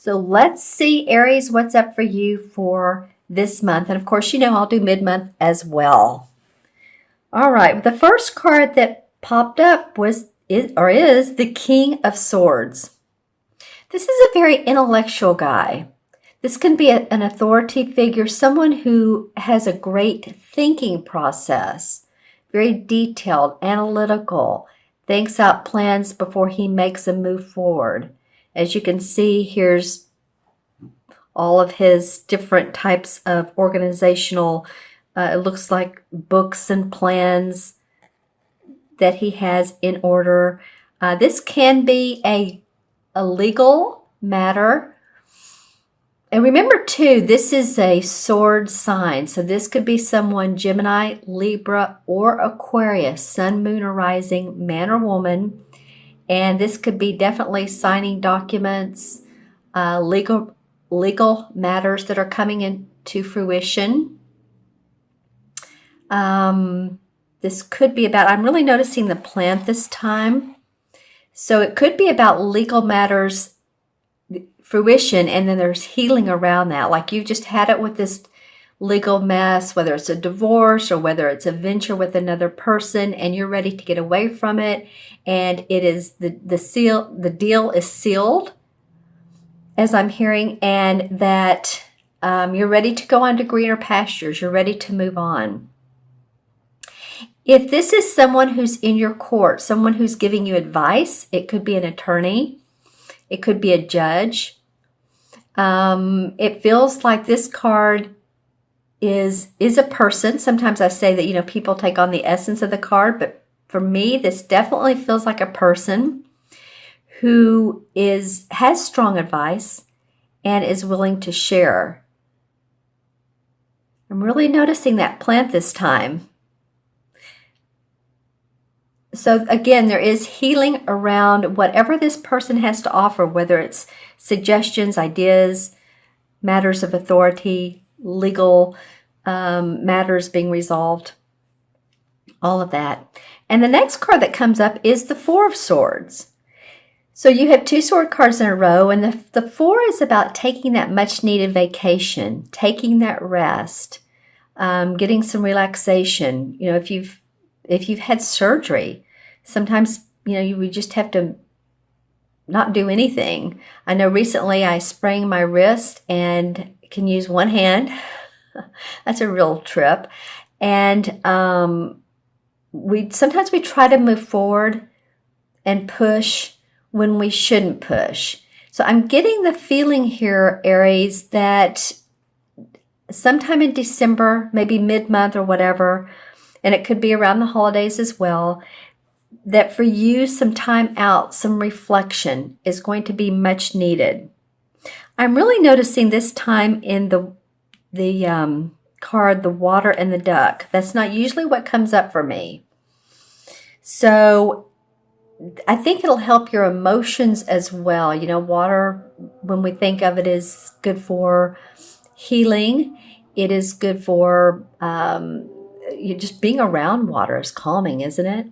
So let's see, Aries, what's up for you for this month. And of course, I'll do mid-month as well. All right, the first card that popped up is the King of Swords. This is a very intellectual guy. This can be an authority figure, someone who has a great thinking process, very detailed, analytical, thinks out plans before he makes a move forward. As you can see, here's all of his different types of organizational, it looks like books and plans that he has in order. This can be a legal matter. And remember too, this is a sword sign. So this could be someone Gemini, Libra, or Aquarius, sun, moon, or rising, man or woman. And this could be definitely signing documents, legal matters that are coming into fruition. This could be about, I'm really noticing the plant this time. So it could be about legal matters, fruition, and then there's healing around that. Like you just had it with this legal mess, whether it's a divorce or whether it's a venture with another person, and you're ready to get away from it. And it is the deal is sealed, as I'm hearing, and that you're ready to go on to greener pastures. You're ready to move on. If this is someone who's in your court, someone who's giving you advice, it could be an attorney, it could be a judge. It feels like this card is a person. Sometimes I say that, people take on the essence of the card, but for me, this definitely feels like a person who has strong advice and is willing to share. I'm really noticing that plant this time. So again, there is healing around whatever this person has to offer, whether it's suggestions, ideas, matters of authority, legal matters being resolved, all of that. And the next card that comes up is the Four of Swords. So you have two sword cards in a row, and the four is about taking that much needed vacation, taking that rest, getting some relaxation. If you've had surgery, sometimes, we just have to not do anything. I know recently I sprained my wrist and can use one hand. That's a real trip. And sometimes we try to move forward and push when we shouldn't push. So I'm getting the feeling here, Aries, that sometime in December, maybe mid-month or whatever, and it could be around the holidays as well, that for you, some time out, some reflection is going to be much needed. I'm really noticing this time in the card, the water and the duck. That's not usually what comes up for me. So I think it'll help your emotions as well. Water, when we think of it, is good for healing. It is good for just being around water is calming, isn't it?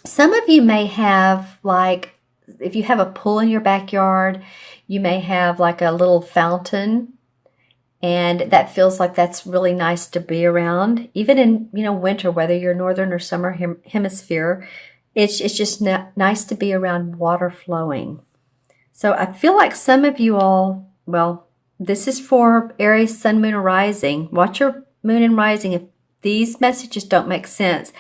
Some of you may have, if you have a pool in your backyard, you may have like a little fountain, and that feels like that's really nice to be around. Even in, winter, whether you're northern or summer hemisphere, it's just nice to be around water flowing. So I feel like some of you all, this is for Aries, sun, moon, or rising. Watch your moon and rising if these messages don't make sense.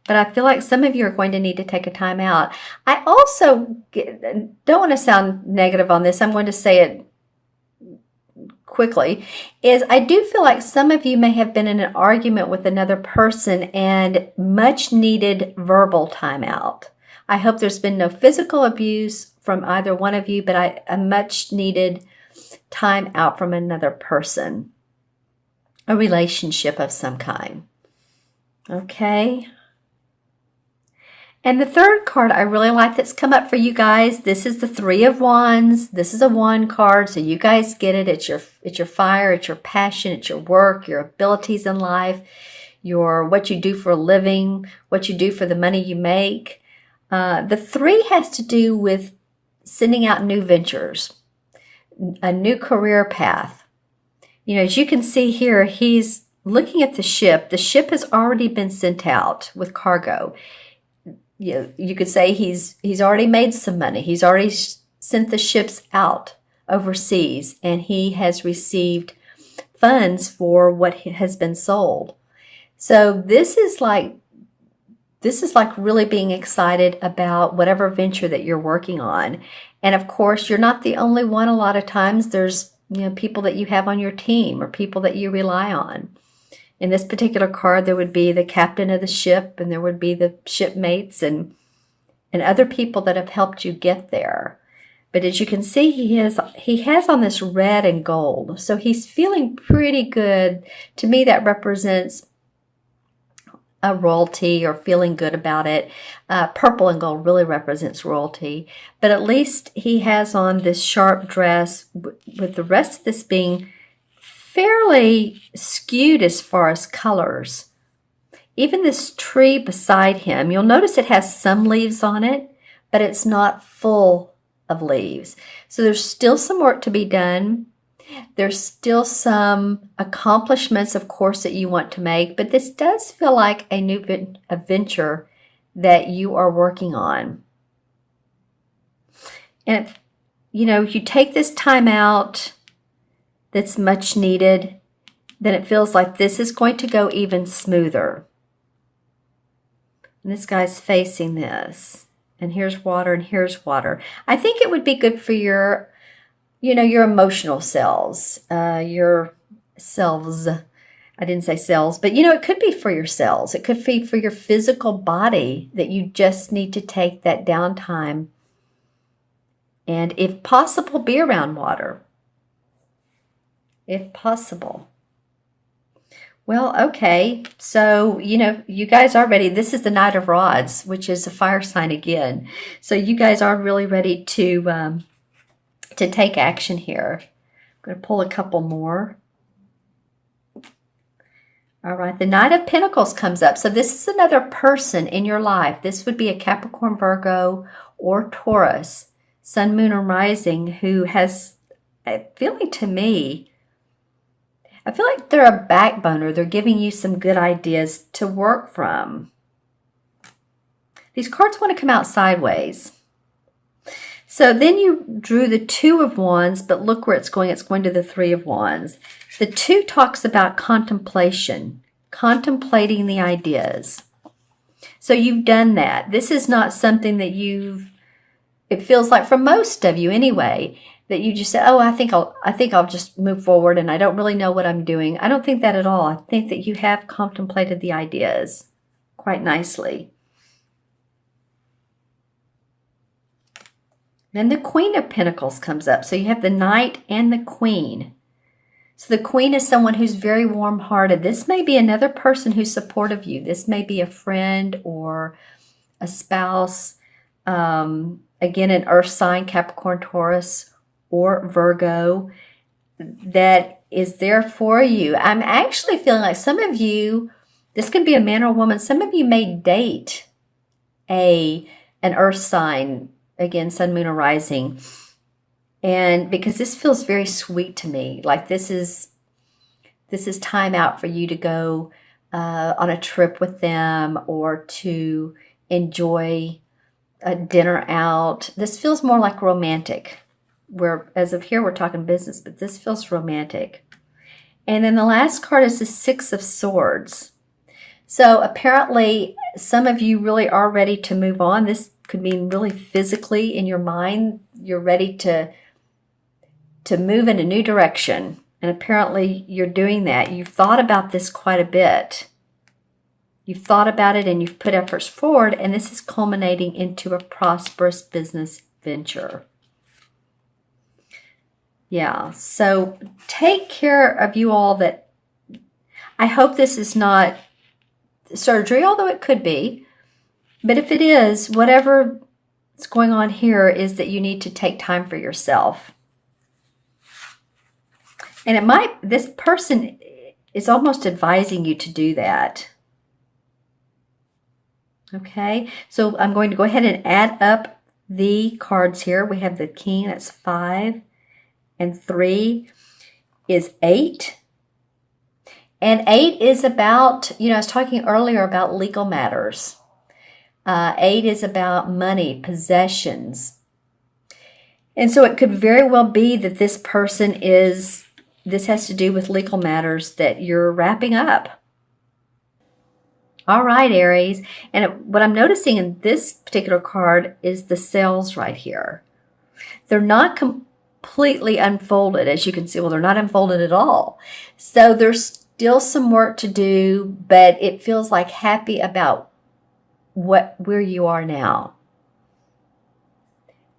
But I feel like some of you are going to need to take a time out. I also don't want to sound negative on this. I'm going to say it quickly. I do feel like some of you may have been in an argument with another person and much needed verbal time out. I hope there's been no physical abuse from either one of you, but a much needed time out from another person. A relationship of some kind. Okay. And the third card I really like that's come up for you guys, this is the Three of Wands. This is a wand card, so you guys get it. It's your fire, it's your passion, it's your work, your abilities in life, what you do for a living, what you do for the money you make. The three has to do with sending out new ventures. a new career path. You know, as you can see here, he's looking at the ship. The ship has already been sent out with cargo. You could say he's already made some money. He's already sent the ships out overseas, and he has received funds for what has been sold. So this is like really being excited about whatever venture that you're working on. And of course, you're not the only one. A lot of times there's, you know, people that you have on your team or people that you rely on. In this particular card, there would be the captain of the ship, and there would be the shipmates and other people that have helped you get there. But as you can see, he has on this red and gold. So he's feeling pretty good. To me, that represents a royalty or feeling good about it. Purple and gold really represents royalty. But at least he has on this sharp dress, with the rest of this being fairly skewed as far as colors. Even this tree beside him, you'll notice it has some leaves on it, but it's not full of leaves. So there's still some work to be done. There's still some accomplishments, of course, that you want to make, but this does feel like a new venture that you are working on. And if, you know, you take this time out that's much needed, then it feels like this is going to go even smoother. And this guy's facing this. And here's water and here's water. I think it would be good for your, you know, your emotional selves, your selves. I didn't say cells, but you know, it could be for your cells. It could be for your physical body that you just need to take that downtime. And if possible, be around water. If possible. Well, okay, so, you know, you guys are ready. This is the Knight of Rods, which is a fire sign again. So you guys are really ready to take action here. I'm going to pull a couple more. All right, the Knight of Pentacles comes up. So this is another person in your life. This would be a Capricorn, Virgo, or Taurus, Sun, Moon, or Rising, who has a feeling to me, I feel like they're a backboner. They're giving you some good ideas to work from. These cards want to come out sideways. So then you drew the Two of Wands, but look where it's going. It's going to the Three of Wands. The Two talks about contemplation, contemplating the ideas. So you've done that. This is not something that it feels like for most of you anyway, that you just say, oh, I think I'll just move forward and I don't really know what I'm doing. I don't think that at all. I think that you have contemplated the ideas quite nicely. Then the Queen of Pentacles comes up. So you have the Knight and the Queen. So the Queen is someone who's very warm-hearted. This may be another person who's supportive of you. This may be a friend or a spouse. Again, an earth sign, Capricorn, Taurus, or Virgo, that is there for you. I'm actually feeling like some of you, this could be a man or a woman, some of you may date an earth sign, again, Sun, Moon, or Rising. And because this feels very sweet to me, like this is time out for you to go on a trip with them or to enjoy a dinner out. This feels more like romantic. Where as of here we're talking business, but this feels romantic. And then the last card is the Six of Swords. So apparently some of you really are ready to move on. This could mean really physically in your mind. You're ready to move in a new direction. And apparently you're doing that. You've thought about this quite a bit. You've thought about it and you've put efforts forward, and this is culminating into a prosperous business venture. Yeah, so take care of you all. That I hope this is not surgery, although it could be. But if it is, whatever is going on here is that you need to take time for yourself. And this person is almost advising you to do that. Okay, so I'm going to go ahead and add up the cards here. We have the King, that's 5. and 3 is 8. And 8 is about, I was talking earlier about legal matters. 8 is about money, possessions. And so it could very well be that this has to do with legal matters that you're wrapping up. All right, Aries. And what I'm noticing in this particular card is the cells right here. They're not completely unfolded, as you can see. Well, they're not unfolded at all. So there's still some work to do, but it feels like happy about where you are now.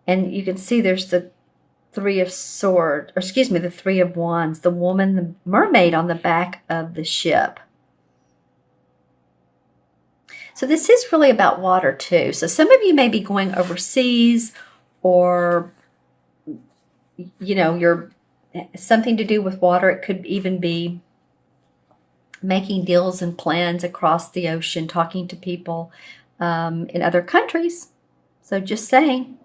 And you can see there's the 3 of swords, or excuse me, the 3 of wands, the woman, the mermaid on the back of the ship. So this is really about water too. So some of you may be going overseas, or you're something to do with water. It could even be making deals and plans across the ocean, talking to people in other countries. So just saying.